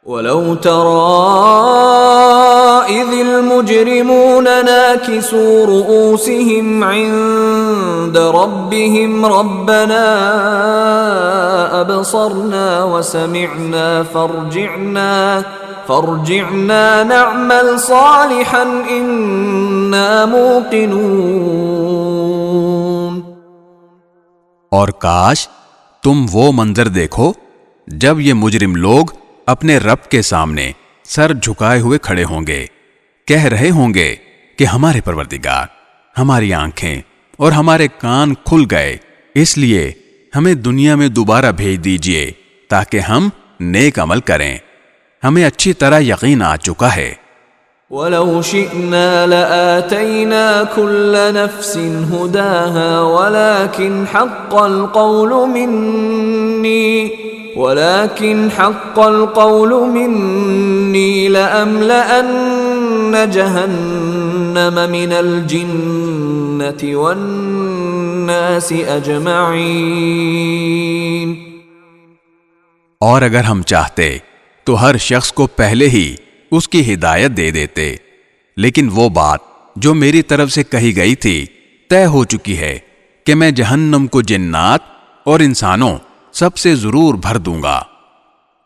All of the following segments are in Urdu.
وَلَوْ تَرَىٰ إِذِ الْمُجْرِمُونَ نَاكِسُو رُءُوسِهِمْ عِندَ رَبِّهِمْ رَبَّنَا أَبْصَرْنَا وَسَمِعْنَا فَارْجِعْنَا نَعْمَلْ صَالِحًا إِنَّا مُوقِنُونَ۔ اور کاش تم وہ منظر دیکھو جب یہ مجرم لوگ اپنے رب کے سامنے سر جھکائے ہوئے کھڑے ہوں گے، کہہ رہے ہوں گے کہ ہمارے پروردگار، ہماری آنکھیں اور ہمارے کان کھل گئے، اس لیے ہمیں دنیا میں دوبارہ بھیج دیجئے تاکہ ہم نیک عمل کریں، ہمیں اچھی طرح یقین آ چکا ہے۔ وَلَوْ شِئْنَا لَآتَيْنَا كُلَّ نَفْسٍ هُدَاهَا وَلَكِنْ حَقَّ الْقَوْلُ مِنِّي لَأَمْلَأَنَّ جَهَنَّمَ مِنَ الْجِنَّةِ وَالنَّاسِ أَجْمَعِينَ۔ اور اگر ہم چاہتے تو ہر شخص کو پہلے ہی اس کی ہدایت دے دیتے، لیکن وہ بات جو میری طرف سے کہی گئی تھی طے ہو چکی ہے کہ میں جہنم کو جنات اور انسانوں سب سے ضرور بھر دوں گا۔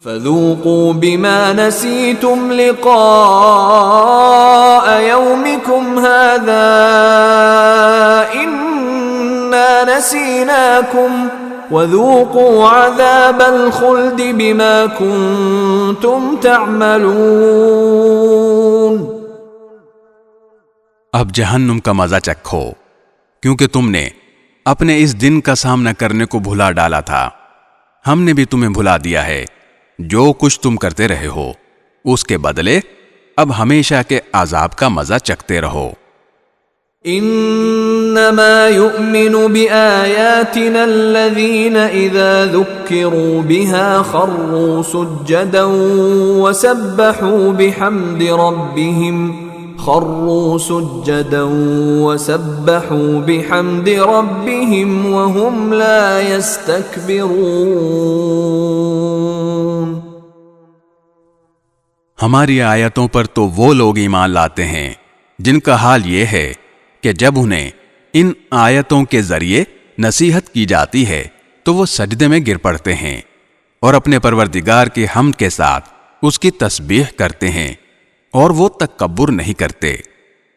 فَذُوقُوا بِمَا نَسِيتُمْ لِقَاءَ يَوْمِكُمْ هَذَا إِنَّا نَسِينَاكُمْ وَذُوقُوا عَذَابَ الْخُلْدِ بِمَا كُنتُمْ تَعْمَلُونَ۔ اب جہنم کا مزہ چکھو، کیونکہ تم نے اپنے اس دن کا سامنا کرنے کو بھلا ڈالا تھا، ہم نے بھی تمہیں بھلا دیا ہے، جو کچھ تم کرتے رہے ہو اس کے بدلے اب ہمیشہ کے عذاب کا مزہ چکھتے رہو۔ انما يؤمن بآياتنا الذين اذا ذكروا بها خروا سجدا وسبحوا بحمد ربهم وهم لا يستكبرون۔ ہماری آیتوں پر تو وہ لوگ ایمان لاتے ہیں جن کا حال یہ ہے کہ جب انہیں ان آیتوں کے ذریعے نصیحت کی جاتی ہے تو وہ سجدے میں گر پڑتے ہیں اور اپنے پروردگار کی حمد کے ساتھ اس کی تسبیح کرتے ہیں، اور وہ تکبر نہیں کرتے۔